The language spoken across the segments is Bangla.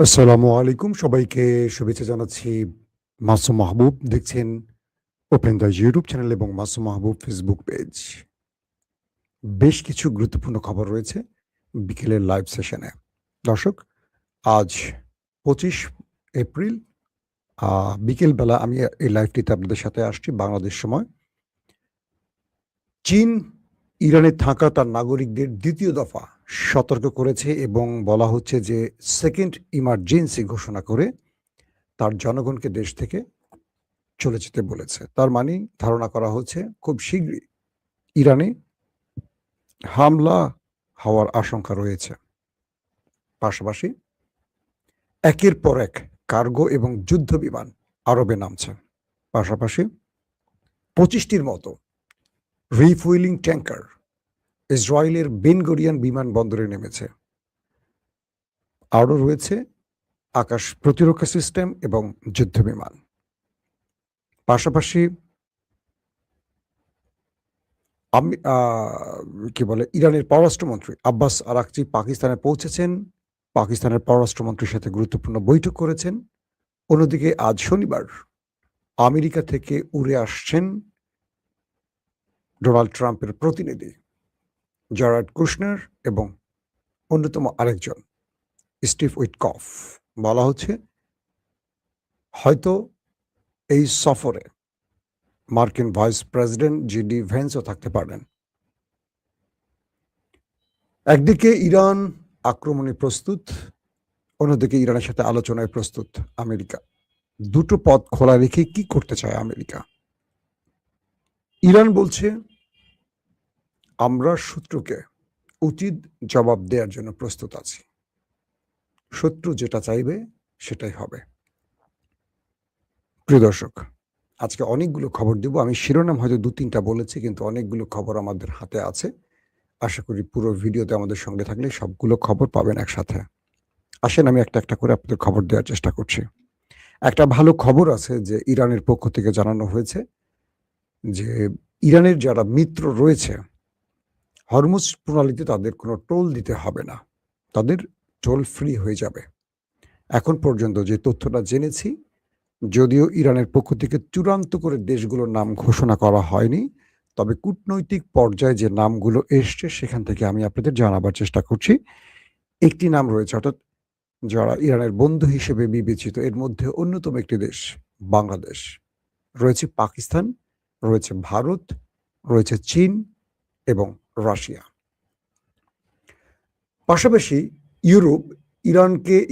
আসসালামু আলাইকুম। সবাইকে শুভেচ্ছা জানাচ্ছি। মাসুম মাহবুব দেখছেন ওপেন দ্য ইউটিউব চ্যানেল এবং মাসুম মাহবুব ফেসবুক পেজ। বেশ কিছু গুরুত্বপূর্ণ খবর রয়েছে বিকেলের লাইভ সেশনে। দর্শক, আজ ২৫ এপ্রিল বিকেলবেলা আমি এই লাইভটিতে আপনাদের সাথে আসছি বাংলাদেশ সময়। চীন ইরানে থাকা তার নাগরিকদের ২য় দফা সতর্ক করেছে এবং বলা হচ্ছে যে সেকেন্ড ইমার্জেন্সি ঘোষণা করে তার জনগণকে দেশ থেকে চলে যেতে বলেছে। তার মানে ধারণা করা হচ্ছে খুব শীঘ্রই ইরানে হামলা হওয়ার আশঙ্কা রয়েছে। পাশাপাশি একের পর এক কার্গো এবং যুদ্ধ বিমান আরবে নামছে। পাশাপাশি ২৫টির মতো রিফুয়েলিং ট্যাঙ্কার ইসরায়েলের বেন গরিয়ান বিমানবন্দরে নেমেছে। আরও রয়েছে আকাশ প্রতিরক্ষা সিস্টেম এবং যুদ্ধ বিমান। পাশাপাশি ইরানের পররাষ্ট্রমন্ত্রী আব্বাস আরাকচি পাকিস্তানে পৌঁছেছেন। পাকিস্তানের পররাষ্ট্রমন্ত্রীর সাথে গুরুত্বপূর্ণ বৈঠক করেছেন। অন্যদিকে আজ শনিবার আমেরিকা থেকে উড়ে আসছেন ডোনাল্ড ট্রাম্পের প্রতিনিধি জারাড কুশনার এবং অন্যতম আরেকজন স্টিভ উইটকফ। বলা হচ্ছে হয়তো এই সফরে মার্কিন ভাইস প্রেসিডেন্ট জিডি ভেন্সও থাকতে পারেন। একদিকে ইরান আক্রমণে প্রস্তুত, অন্যদিকে ইরানের সাথে আলোচনায় প্রস্তুত আমেরিকা। দুটো পথ খোলা রেখে কি করতে চায় আমেরিকা? ইরান বলছে আমরা শত্রুকে উচিত জবাব দেওয়ার জন্য প্রস্তুত আছি। শত্রু যেটা চাইবে সেটাই হবে। প্রিয় দর্শক, আজকে অনেকগুলো খবর দেব। আমি শিরোনাম হয়তো ২-৩টা বলেছি, কিন্তু অনেকগুলো খবর আমাদের হাতে আছে। আশা করি পুরো ভিডিওতে আমাদের সঙ্গে থাকলে সবগুলো খবর পাবেন একসাথে। আসেন আমি একটা একটা করে আপনাদের খবর দেওয়ার চেষ্টা করছি। একটা ভালো খবর আছে যে ইরানের পক্ষ থেকে জানানো হয়েছে যে ইরানের যারা মিত্র রয়েছে হরমুজ প্রণালীতে তাদের কোনো টোল দিতে হবে না, তাদের টোল ফ্রি হয়ে যাবে। এখন পর্যন্ত যে তথ্যটা জেনেছি, যদিও ইরানের পক্ষ থেকে চূড়ান্ত করে দেশগুলোর নাম ঘোষণা করা হয়নি, তবে কূটনৈতিক পর্যায়ে যে নামগুলো এসছে সেখান থেকে আমি আপনাদের জানাবার চেষ্টা করছি। একটি নাম রয়েছে, অর্থাৎ যারা ইরানের বন্ধু হিসেবে বিবেচিত, এর মধ্যে অন্যতম একটি দেশ বাংলাদেশ, রয়েছে পাকিস্তান, রয়েছে ভারত, রয়েছে চীন এবং রাশিয়া। পাশাপাশি ইউরোপ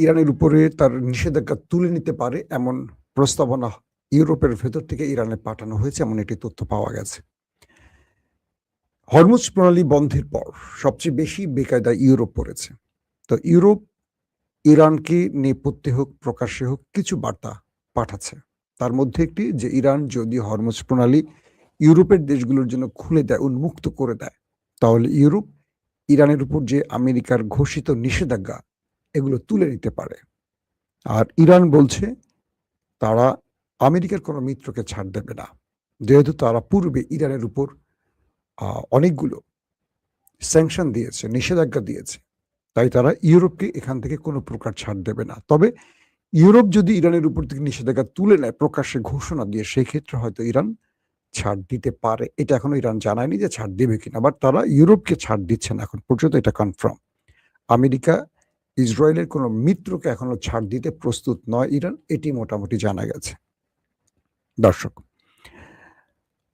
ইরানের উপরে তার নিষেধাজ্ঞা তুলে নিতে পারে এমন প্রস্তাবনা ইউরোপের ভেতর থেকে ইরানে পাঠানো হয়েছে, এমন একটি তথ্য পাওয়া গেছে। হরমুজ প্রণালী বন্ধের পর সবচেয়ে বেশি বেকায়দা ইউরোপ পড়েছে। তো ইউরোপ ইরানকে নেপথ্যে হোক প্রকাশ্যে হোক কিছু বার্তা পাঠাচ্ছে। তার মধ্যে একটি যে ইরান যদি হরমুজ প্রণালী ইউরোপের দেশগুলোর জন্য খুলে দেয়, উন্মুক্ত করে দেয়, তাহলে ইউরোপ ইরানের উপর যে আমেরিকার ঘোষিত নিষেধাজ্ঞা এগুলো তুলে নিতে পারে। আর ইরান বলছে তারা আমেরিকার কোনো মিত্রকে ছাড় দেবে না, যেহেতু তারা পূর্বে ইরানের উপর অনেকগুলো স্যাংশন দিয়েছে, নিষেধাজ্ঞা দিয়েছে, তাই তারা ইউরোপকে এখান থেকে কোনো প্রকার ছাড় দেবে না। তবে ইউরোপ যদি ইরানের উপর থেকে নিষেধাজ্ঞা তুলে নেয় প্রকাশ্যে ঘোষণা দিয়ে, সেই ক্ষেত্রে হয়তো ইরান ছাড় দিতে পারে। এটা এখনো ইরান জানায়নি যে ছাড় দেবে কিনা, বাট তারা ইউরোপকে ছাড় দিচ্ছে না এখন পর্যন্ত, এটা কনফার্ম। আমেরিকা ইসরায়েলের কোনো মিত্রকে এখনো ছাড় দিতে প্রস্তুত নয় ইরান, এটি মোটামুটি জানা গেছে। দর্শক,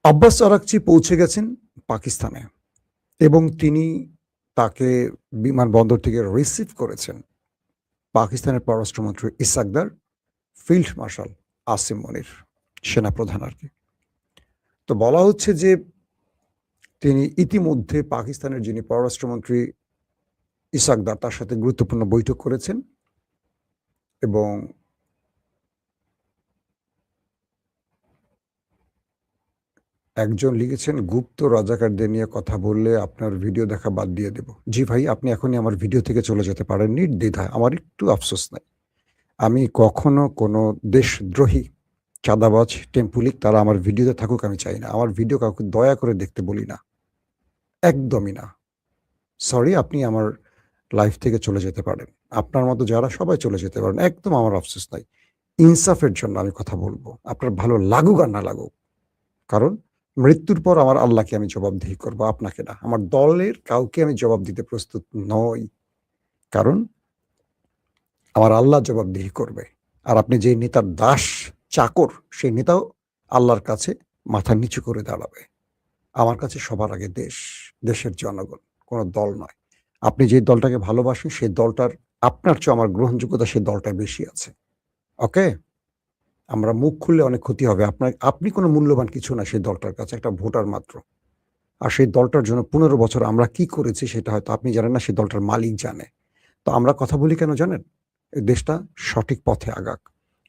আব্বাস আরাকচি পৌঁছে গেছেন পাকিস্তানে এবং তাকে বিমানবন্দর থেকে রিসিভ করেছেন পাকিস্তানের পররাষ্ট্রমন্ত্রী ইসাকদার, ফিল্ড মার্শাল আসিম মনির, সেনাপ্রধান আর কি। তো বলা হচ্ছে যে তিনি ইতিমধ্যে পাকিস্তানের যিনি পররাষ্ট্রমন্ত্রী ইসাকদার, তার সাথে গুরুত্বপূর্ণ বৈঠক করেছেন এবং একজন লিখেছেন গুপ্ত রাজাকারদের নিয়ে কথা বললে আপনার ভিডিও দেখা বাদ দিয়ে দেব। জি ভাই, আপনি এখনই আমার ভিডিও থেকে চলে যেতে পারেন নির্দ্বিধায়, আমার একটু আফসোস নাই। আমি কখনো কোনো দেশদ্রোহী, চাঁদাবাজ, টেম্পুলিক তারা আমার ভিডিওতে থাকুক আমি চাই না। আমার ভিডিও কাউকে দয়া করে দেখতে বলি না, একদমই না। সরি, আপনি আমার লাইফ থেকে চলে যেতে পারেন। আপনার মতো যারা সবাই চলে যেতে পারেন। একদম আমার আফসোস নাই। ইনসাফের জন্য আমি কথা বলবো। আপনার ভালো লাগুক আর না লাগুক। কারণ মৃত্যুর পর আমার আল্লাহকে আমি জবাবদিহি করব, আপনাকে না। আমার দলের কাউকে আমি জবাব দিতে প্রস্তুত নই। কারণ আমার আল্লাহ জবাবদিহি করবে। আর আপনি যে নেতার দাস, চাকর, সেই নেতাও আল্লাহর কাছে মাথা নিচু করে দাঁড়াবে। আমার কাছে সবার আগে দেশ, দেশের জনগণ, কোনো দল নয়। আপনি যে দলটাকে ভালোবাসেন সেই দলটার আপনার চেয়ে আমার গ্রহণযোগ্যতা সেই দলটায় বেশি আছে। ওকে? আমরা মুখ খুললে অনেক ক্ষতি হবে। আপনি কোনো মূল্যবান কিছু না সেই দলটার কাছে, একটা ভোটার মাত্র। আর সেই দলটার জন্য ১৫ বছর আমরা কি করেছি সেটা হয়তো আপনি জানেন না, সেই দলটার মালিক জানে। তো আমরা কথা বলি কেন জানেন? এই দেশটা সঠিক পথে আগাক।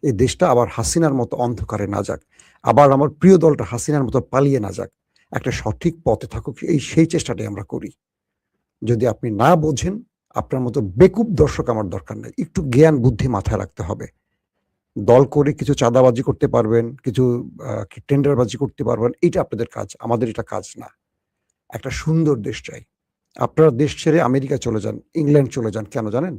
এই দেশটা আবার হাসিনার মতো অন্ধকারে না যাক। আবার আমার প্রিয় দলটা হাসিনার মতো পালিয়ে না যাক। একটা সঠিক পথে থাকুক, সেই চেষ্টাটাই আমরা করি। যদি আপনি না বোঝেন, আপনার মতো বেকুব দর্শক আমার দরকার নাই। একটু জ্ঞান বুদ্ধি মাথায় রাখতে হবে। দল করে কিছু চাঁদাবাজি করতে পারবেন, কিছু টেন্ডারবাজি করতে পারবেন। এইটা আপনাদের কাজ। আমাদের এটা কাজ না। একটা সুন্দর দেশ চাই। আপনারা দেশ ছেড়ে আমেরিকা চলে যান, ইংল্যান্ড চলে যান। কেন জানেন?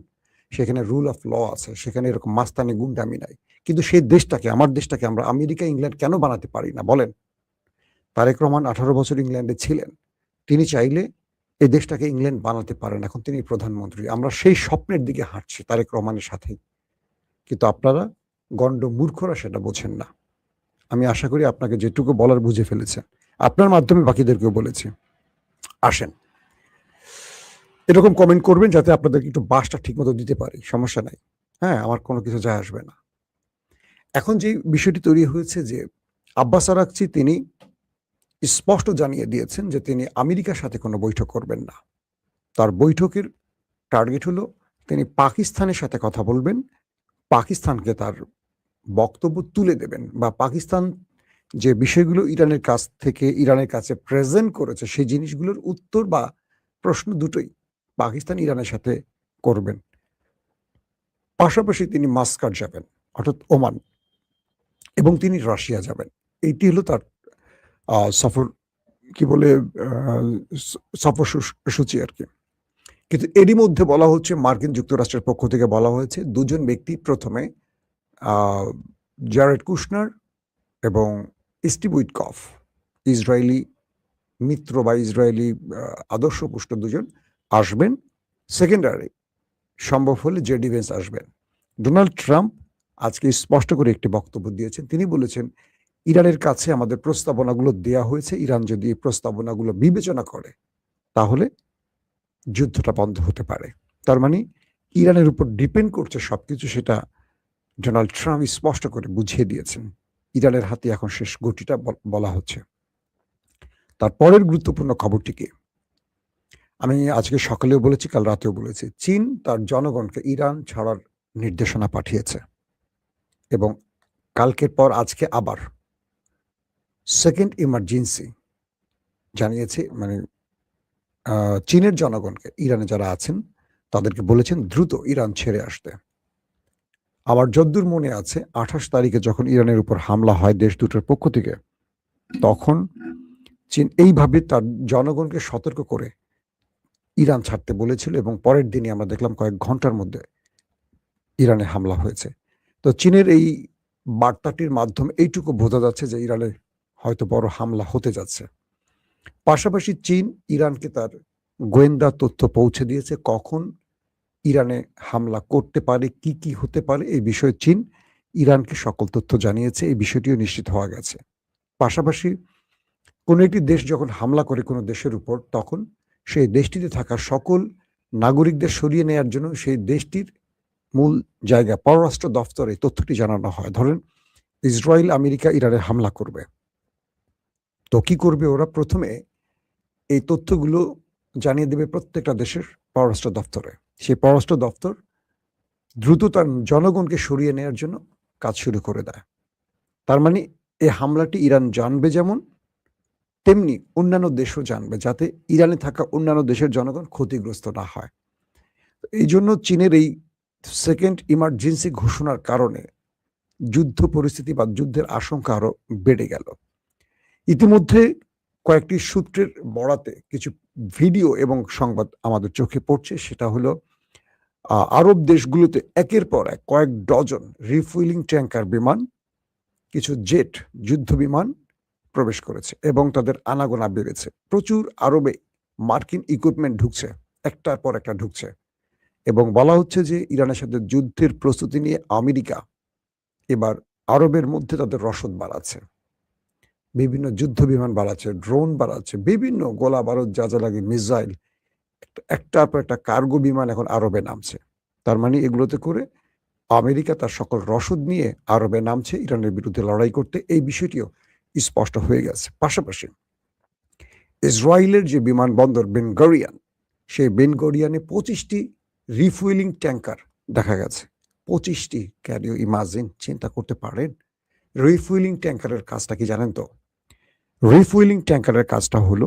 সেখানে রুল অফ ল আছে। সেখানে এরকম মাস্তানি গুন্ডামি নাই। কিন্তু সেই দেশটাকে, আমার দেশটাকে আমরা আমেরিকা, ইংল্যান্ড কেন বানাতে পারি না বলেন? তারেক রহমান 18 বছর ইংল্যান্ডে ছিলেন। তিনি চাইলে এই দেশটাকে ইংল্যান্ড বানাতে পারেন। এখন তিনি প্রধানমন্ত্রী। আমরা সেই স্বপ্নের দিকে হাঁটছি তারেক রহমানের সাথেই। কিন্তু আপনারা গণ্ড মূর্খরা সেটা বোঝেন না। আমি আশা করি আপনাকে যেটুকু বলার বুঝে ফেলেছেন। আপনার মাধ্যমে বাকিদেরকেও বলেছি। আসেন, এরকম কমেন্ট করবেন যাতে আপনাদেরকে একটু বাসটা ঠিকমতো দিতে পারি। সমস্যা নাই। হ্যাঁ, আমার কোনো কিছু যায় আসবে না। এখন যে বিষয়টি তৈরি হয়েছে যে আব্বাস আরাকচি তিনি স্পষ্ট জানিয়ে দিয়েছেন যে তিনি আমেরিকার সাথে কোনো বৈঠক করবেন না। তার বৈঠকের টার্গেট হলো তিনি পাকিস্তানের সাথে কথা বলবেন, পাকিস্তানকে তার বক্তব্য তুলে দেবেন, বা পাকিস্তান যে বিষয়গুলো ইরানের কাছে প্রেজেন্ট করেছে সেই জিনিসগুলোর উত্তর বা প্রশ্ন দুটোই পাকিস্তান ইরানের সাথে করবেন। পাশাপাশি তিনি মাস্কাট যাবেন, অর্থাৎ ওমান, এবং তিনি রাশিয়া যাবেন। এইটি হলো তার সফর, কি বলে, সফর সূচি আর কি। কিন্তু এরই মধ্যে বলা হচ্ছে, মার্কিন যুক্তরাষ্ট্রের পক্ষ থেকে বলা হয়েছে দুজন ব্যক্তি প্রথমে, জারেড কুশনার এবং স্টিভ উইটকফ, ইসরায়েলি মিত্র বা ইসরায়েলি আদর্শপুষ্ট দুজন আসবেন। সেকেন্ডারি সম্ভব হলে জেডি ভেন্স আসবেন। ডোনাল্ড ট্রাম্প আজকে স্পষ্ট করে একটি বক্তব্য দিয়েছেন। তিনি বলেছেন ইরানের কাছে আমাদের প্রস্তাবনাগুলো দেয়া হয়েছে, ইরান যদি এই প্রস্তাবনাগুলো বিবেচনা করে তাহলে যুদ্ধটা বন্ধ হতে পারে। তার মানে ইরানের উপর ডিপেন্ড করছে সবকিছু, সেটা ডোনাল্ড ট্রাম্প স্পষ্ট করে বুঝিয়ে দিয়েছেন। ইরানের হাতে এখন শেষ গতিটা বলা হচ্ছে। তারপরের গুরুত্বপূর্ণ খবরটি কি? আমি আজকে সকালেও বলেছি, কাল রাতেও বলেছি, চীন তার জনগণকে ইরান ছাড়ার নির্দেশনা পাঠিয়েছে এবং কালকের পর আজকে আবার সেকেন্ড ইমার্জেন্সি জানিয়েছে। মানে চীনের জনগণকে, ইরানে যারা আছেন তাদেরকে বলেছেন দ্রুত ইরান ছেড়ে আসতে। আমার যদ্দূর মনে আছে 28 তারিখে যখন ইরানের উপর হামলা হয় দেশ দুটোর পক্ষ থেকে, তখন চীন এইভাবে তার জনগণকে সতর্ক করে ইরান ছাড়তে বলেছিল এবং পরের দিনই আমরা দেখলাম কয়েক ঘন্টার মধ্যে ইরানে হামলা হয়েছে। তো চীনের এই বার্তাটির মাধ্যমে এইটুকু বোঝা যাচ্ছে যে ইরানে হয়তো বড় হামলা হতে যাচ্ছে। পাশাপাশি চীন ইরানকে তার গোয়েন্দা তথ্য পৌঁছে দিয়েছে কখন ইরানে হামলা করতে পারে, কি কি হতে পারে। এই বিষয়ে চীন ইরানকে সকল তথ্য জানিয়েছে। এই বিষয়টিও নিশ্চিত হওয়া গেছে। পাশাপাশি কোনো একটি দেশ যখন হামলা করে কোনো দেশের উপর, তখন সেই দেশটিতে থাকা সকল নাগরিকদের সরিয়ে নেওয়ার জন্য সেই দেশটির মূল জায়গা পররাষ্ট্র দফতরে তথ্যটি জানানো হয়। ধরেন ইসরায়েল আমেরিকা ইরানে হামলা করবে, তো কি করবে ওরা? প্রথমে এই তথ্যগুলো জানিয়ে দেবে প্রত্যেকটা দেশের পররাষ্ট্র দফতরে। সেই পররাষ্ট্র দফতর দ্রুত তার জনগণকে সরিয়ে নেওয়ার জন্য কাজ শুরু করে দেয়। তার মানে এই হামলাটি ইরান জানবে যেমন, তেমনি অন্যান্য দেশও জানবে, যাতে ইরানে থাকা অন্যান্য দেশের জনগণ ক্ষতিগ্রস্ত না হয়। এই জন্য চীনের এই সেকেন্ড ইমার্জেন্সি ঘোষণার কারণে যুদ্ধ পরিস্থিতি বা যুদ্ধের আশঙ্কা আরো বেড়ে গেল। ইতিমধ্যে কয়েকটি সূত্রের বরাতে কিছু ভিডিও এবং সংবাদ আমাদের চোখে পড়ছে। সেটা হলো আরব দেশগুলোতে একের পর এক কয়েক ডজন রিফুয়েলিং ট্যাঙ্কার বিমান, কিছু জেট যুদ্ধ বিমান প্রবেশ করেছে এবং তাদের আনাগোনা বেড়েছে। প্রচুর আরবে মার্কিন ইকুইপমেন্ট ঢুকছে, একটার পর একটা ঢুকছে, এবং বলা হচ্ছে যে ইরানের সাথে যুদ্ধের প্রস্তুতি নিয়ে আমেরিকা এবার আরবের মধ্যে তাদের রসদ বাড়াচ্ছে, বিভিন্ন যুদ্ধ বিমান বাড়াচ্ছে, ড্রোন বাড়াচ্ছে, বিভিন্ন গোলা বারুদ যা যা লাগে, মিসাইল, একটার পর একটা কার্গো বিমান এখন আরবে নামছে। তার মানে এগুলোতে করে আমেরিকা তার সকল রসদ নিয়ে আরবে নামছে ইরানের বিরুদ্ধে লড়াই করতে। এই বিষয়টিও স্পষ্ট হয়ে গেছে। পাশাপাশি ইসরায়েলের যে বিমানবন্দর বেন গরিয়ান, সেই বেন গরিয়ানে 25টি রিফুয়েলিং ট্যাঙ্কার দেখা গেছে। 25টি, ক্যান ইউ ইমাজিন, চিন্তা করতে পারেন? রিফুয়েলিং ট্যাঙ্কারের কাজটা কি জানেন তো? রিফুয়েলিং ট্যাঙ্কারের কাজটা হলো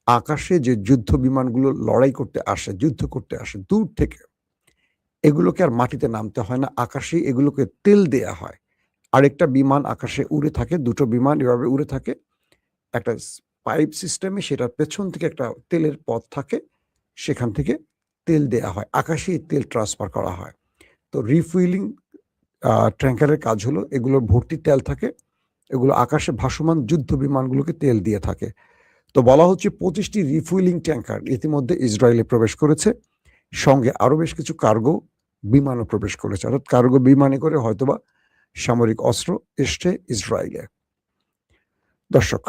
আকাশে যে যুদ্ধ বিমানগুলো লড়াই করতে আসে, যুদ্ধ করতে আসে দূর থেকে, এগুলোকে আর মাটিতে নামতে হয় না, আকাশে এগুলোকে তেল দেয়া হয়। আরেকটা বিমান আকাশে উড়ে থাকে, দুটো বিমান এভাবে উড়ে থাকে, একটা পাইপ সিস্টেমে সেটার পেছন থেকে একটা তেলের পথ থাকে, সেখান থেকে তেল দেয়া হয়, আকাশেই তেল ট্রান্সফার করা হয়। তো রিফুয়েলিং ট্যাঙ্কারের কাজ হলো এগুলো ভর্তি তেল থাকে, এগুলো আকাশে ভাসমান যুদ্ধ বিমানগুলোকে তেল দিয়ে থাকে। তো বলা হচ্ছে 25টি রিফুয়েলিং ট্যাঙ্কার ইতিমধ্যে ইসরায়েলে প্রবেশ করেছে, সঙ্গে আরো বেশ কিছু কার্গো বিমানও প্রবেশ করেছে, অর্থাৎ কার্গো বিমানে করে হয়তোবা সামরিক অস্ত্র এসছে ইসরায়েলে। দর্শক,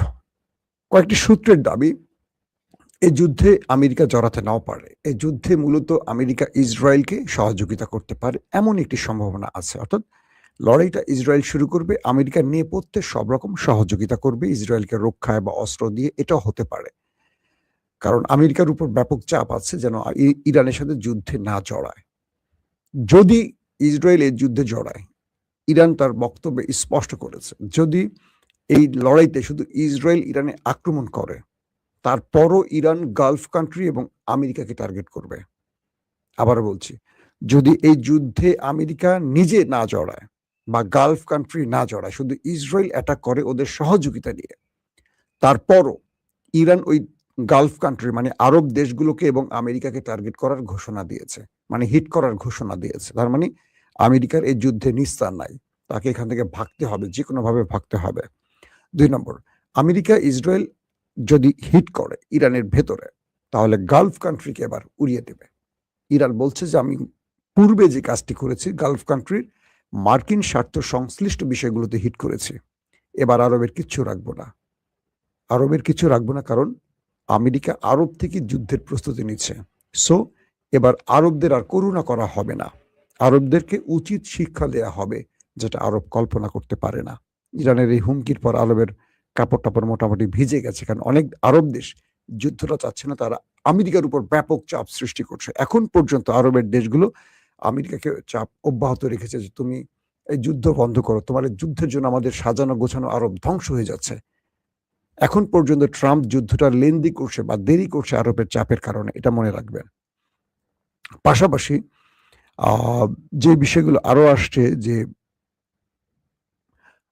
কয়েকটি সূত্রের দাবি এই যুদ্ধে আমেরিকা জড়াতে নাও পারে, এই যুদ্ধে মূলত আমেরিকা ইসরায়েলকে সহযোগিতা করতে পারে এমন একটি সম্ভাবনা আছে। অর্থাৎ লড়াইটা ইসরায়েল শুরু করবে, আমেরিকার নেপথ্যে সব রকম সহযোগিতা করবে ইসরায়েলকে রক্ষায় বা অস্ত্র দিয়ে, এটাও হতে পারে। কারণ আমেরিকার উপর ব্যাপক চাপ আছে যেন ইরানের সাথে যুদ্ধে না জড়ায়। যদি ইসরায়েল এই যুদ্ধে জড়ায়, ইরান তার বক্তব্যে স্পষ্ট করেছে যদি এই লড়াইতে শুধু ইসরায়েল ইরানে আক্রমণ করে, তারপরও ইরান গালফ কান্ট্রি এবং আমেরিকাকে টার্গেট করবে। আবার বলছি, যদি এই যুদ্ধে আমেরিকা নিজে না জড়ায় বা গালফ কান্ট্রি না জড়ায়, শুধু ইসরায়েল অ্যাটাক করে ওদের সহযোগিতা নিয়ে, তারপরও ইরান ওই গালফ কান্ট্রি মানে আরব দেশগুলোকে এবং আমেরিকাকে টার্গেট করার ঘোষণা দিয়েছে, মানে হিট করার ঘোষণা দিয়েছে। তার মানে আমেরিকার এই যুদ্ধে নিস্তার নাই, তাকে এখান থেকে ভাগতে হবে, যে কোনোভাবে ভাগতে হবে। 2 নম্বর, আমেরিকা ইসরায়েল যদি হিট করে ইরানের ভেতরে, তাহলে গালফ কান্ট্রিকে এবার উড়িয়ে দেবে। ইরান বলছে যে আমি পূর্বে যে কাজটি করেছি গালফ কান্ট্রির মার্কিন স্বার্থ সংশ্লিষ্ট বিষয়গুলোতে হিট করেছি, এবার আরবের কিচ্ছু রাখবো না, আরবের কিছু রাখবো না, কারণ আমেরিকা আরব থেকে যুদ্ধের প্রস্তুতি নিচ্ছে। সো এবার আরবদের আর করুণা করা হবে না, আরবদেরকে উচিত শিক্ষা দেয়া হবে, যেটা আরব কল্পনা করতে পারে না। ইরানের এই হুমকির পর আরবের কাপড় টাপড় মোটামুটি ভিজে গেছে, কারণ অনেক আরব দেশ যুদ্ধটা চাচ্ছে না, তারা আমেরিকার উপর ব্যাপক চাপ সৃষ্টি করছে। এখন পর্যন্ত আরবের দেশগুলো আমেরিকাকে চাপ অব্যাহত রেখেছে যে তুমি এই যুদ্ধ বন্ধ করো, তোমার এই যুদ্ধের জন্য আমাদের সাজানো গোছানো আরব ধ্বংস হয়ে যাচ্ছে। এখন পর্যন্ত ট্রাম্প যুদ্ধটা লেন্দি করছে বা দেরি করছে আরবের চাপের কারণে, এটা মনে রাখবেন। পাশাপাশি যে বিষয়গুলো আরো আসছে, যে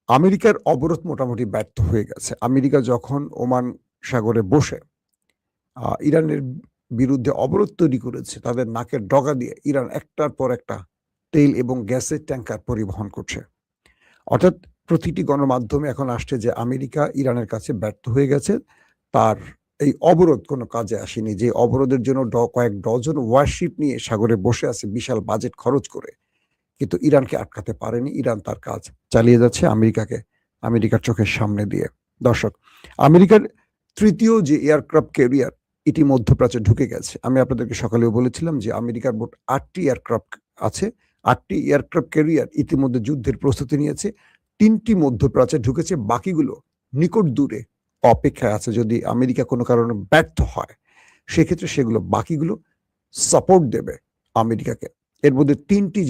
আমেরিকার অবরোধ মোটামুটি ব্যর্থ হয়ে গেছে। আমেরিকা যখন ওমান সাগরে বসে ইরানের বিরুদ্ধে অবরোধ তৈরি করেছে, তাদের নাকের ডগা দিয়ে ইরান একটার পর একটা তেল এবং গ্যাসের ট্যাঙ্কার পরিবহন করছে। অর্থাৎ প্রতিটি গণমাধ্যমে এখন আসছে যে আমেরিকা ইরানের কাছে ব্যর্থ হয়ে গেছে, তার এই অবরোধ কোনো কাজে আসেনি, যে অবরোধের জন্য কয়েক ডজন ওয়ারশিপ নিয়ে সাগরে বসে আছে বিশাল বাজেট খরচ করে, কিন্তু ইরানকে আটকাতে পারেনি। ইরান তার কাজ চালিয়ে যাচ্ছে আমেরিকার চোখের সামনে দিয়ে। দর্শক, আমেরিকার তৃতীয় যে এয়ারক্রাফট ক্যারিয়ার এটি মধ্যপ্রাচ্যে ঢুকে গেছে। আমি আপনাদেরকে সকালেও বলেছিলাম যে আমেরিকার মোট 8টি এয়ারক্রাফট আছে, 8টি এয়ারক্রাফট ক্যারিয়ার ইতিমধ্যে যুদ্ধের প্রস্তুতি নিয়েছে। 3টি মধ্যপ্রাচ্যে ঢুকেছে, বাকিগুলো নিকট দূরে অপেক্ষায় আছে। যদি আমেরিকা কোনো কারণে ব্যর্থ হয়, সেক্ষেত্রে সেগুলো বাকিগুলো সাপোর্ট দেবে আমেরিকাকে। এর মধ্যে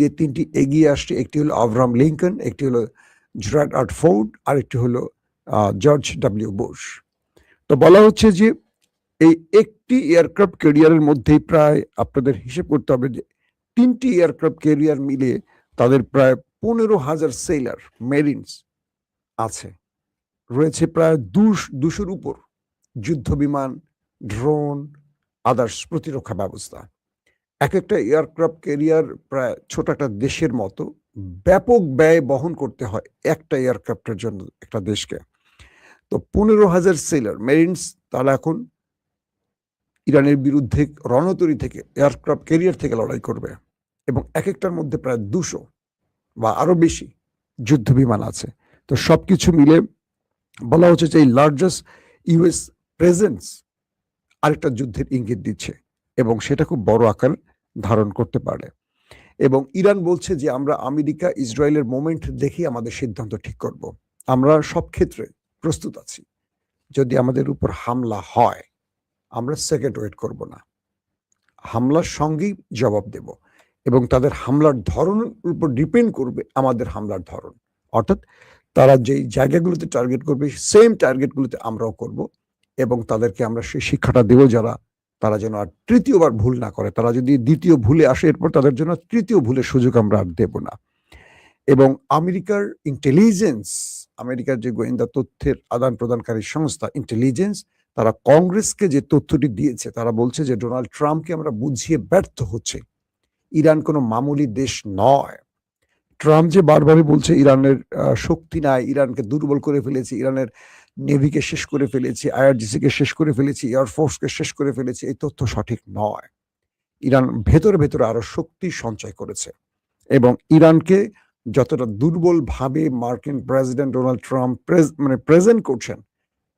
যে তিনটি এগিয়ে আসছে, একটি হলো আব্রাহাম লিঙ্কন, একটি হলো জেরার্ড ফোর্ড, আর একটি হলো জর্জ ডব্লিউ বুশ। তো বলা হচ্ছে যে এই একটি এয়ারক্রাফট ক্যারিয়ারের মধ্যেই প্রায় আপনাদের হিসেব করতে হবে যে 3টি এয়ারক্রাফট ক্যারিয়ার মিলে তাদের প্রায় 15,000 সেলার মেরিনস আছে, রয়েছে প্রায় 200-র উপর যুদ্ধ বিমান, ড্রোন, আদার্স প্রতিরক্ষা ব্যবস্থা। এক একটা এয়ারক্রাফট ক্যারিয়ার প্রায় ছোট একটা দেশের মতো ব্যাপক ব্যয় বহন করতে হয় একটা এয়ারক্রাফটের জন্য একটা দেশকে। তো 15,000 সেলার মেরিনস তারা এখন ইরানের বিরুদ্ধে রণতরী থেকে এয়ারক্রাফট ক্যারিয়ার থেকে লড়াই করবে এবং এক একটার মধ্যে প্রায় 200 বা আরো বেশি যুদ্ধ বিমান আছে। তো সবকিছু মিলে বলা হচ্ছে যে এই লার্জেস্ট ইউএস প্রেজেন্স আরেকটা যুদ্ধের ইঙ্গিত দিচ্ছে এবং সেটা খুব বড় আকার ধারণ করতে পারে। এবং ইরান বলছে যে আমরা আমেরিকা ইসরায়েলের মোমেন্ট দেখেই আমাদের সিদ্ধান্ত ঠিক করব। আমরা সব ক্ষেত্রে প্রস্তুত আছি। যদি আমাদের উপর হামলা হয় আমরা সেকেন্ড ওয়েট করব না, হামলার সঙ্গেই জবাব দেব এবং তাদের হামলার ধরনের উপর ডিপেন্ড করবে আমাদের হামলার ধরন। অর্থাৎ তারা যেই জায়গাগুলোতে টার্গেট করবে সেম টার্গেটগুলোতে আমরাও করব এবং তাদেরকে আমরা সেই শিক্ষাটা দেব তারা যেন আর তৃতীয়বার ভুল না করে। তারা যদি দ্বিতীয় ভুলে আসে এরপর তাদের জন্য তৃতীয় ভুলের সুযোগ আমরা আর দেব না। এবং আমেরিকার ইন্টেলিজেন্স, আমেরিকার যে গোয়েন্দা তথ্যের আদান প্রদানকারী সংস্থা ইন্টেলিজেন্স, তারা কংগ্রেসকে যে তথ্যটি দিয়েছে তারা বলছে যে ডোনাল্ড ট্রাম্পকে আমরা বুঝিয়ে ব্যর্থ হচ্ছে, ইরান কোনো মামুলি দেশ নয়। ট্রাম্প যে বারবারই বলছে ইরানের শক্তি নাই, ইরানকে দুর্বল করে ফেলেছি, ইরানের নেভিকে শেষ করে ফেলেছি, আইআরজিসিকে শেষ করে ফেলেছি, এয়ারফোর্সকে শেষ করে ফেলেছি, এই তথ্য সঠিক নয়। ইরান ভেতরে ভেতরে আরো শক্তি সঞ্চয় করেছে এবং ইরানকে যতটা দুর্বল ভাবে মার্কিন প্রেসিডেন্ট ডোনাল্ড ট্রাম্প প্রেজেন্ট করছেন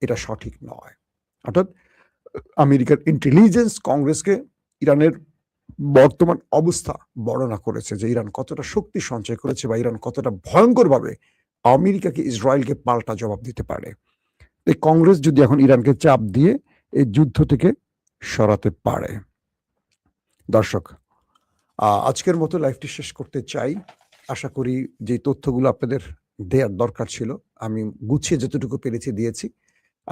এটা সঠিক নয়। অর্থাৎ আমেরিকার ইন্টেলিজেন্স কংগ্রেসকে ইরানের বর্তমান অবস্থা বর্ণনা করেছে যে ইরান কতটা শক্তি সঞ্চয় করেছে বা ইরান কতটা ভয়ঙ্করভাবে আমেরিকাকে ইসরায়েলকে পাল্টা জবাব দিতে পারে। এই কংগ্রেস যদি এখন ইরানকে চাপ দিয়ে এই যুদ্ধ থেকে সরাতে পারে। দর্শক, আজকের মতো লাইভটি শেষ করতে চাই। আশা করি যে তথ্যগুলো আপনাদের দেওয়ার দরকার ছিল আমি গুছিয়ে যতটুকু পেরেছি দিয়েছি।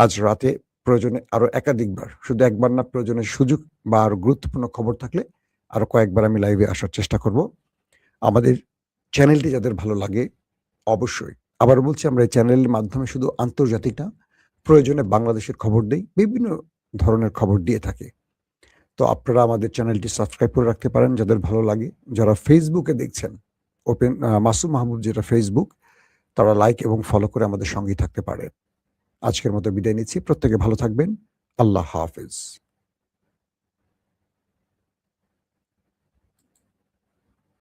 আজ রাতে প্রয়োজনে আরো একাধিকবার, শুধু একবার না, প্রয়োজনের সুযোগ বা আরো গুরুত্বপূর্ণ খবর থাকলে আরো কয়েকবার আমি লাইভে আসার চেষ্টা করব। আমাদের চ্যানেলটি যাদের ভালো লাগে অবশ্যই, আবার বলছি, আমরা এই চ্যানেলের মাধ্যমে শুধু আন্তর্জাতিক না, প্রয়োজনে বাংলাদেশের খবর দেই, বিভিন্ন ধরনের খবর দিয়ে থাকি। তো আপনারা আমাদের চ্যানেলটি সাবস্ক্রাইব করে রাখতে পারেন যাদের ভালো লাগে। যারা ফেসবুকে দেখছেন, ওপেন মাসুম মাহবুব যেটা ফেসবুক, তারা লাইক এবং ফলো করে আমাদের সঙ্গেই থাকতে পারে। আজকের মতো বিদায় নিচ্ছি। প্রত্যেকে ভালো থাকবেন। আল্লাহ হাফেজ।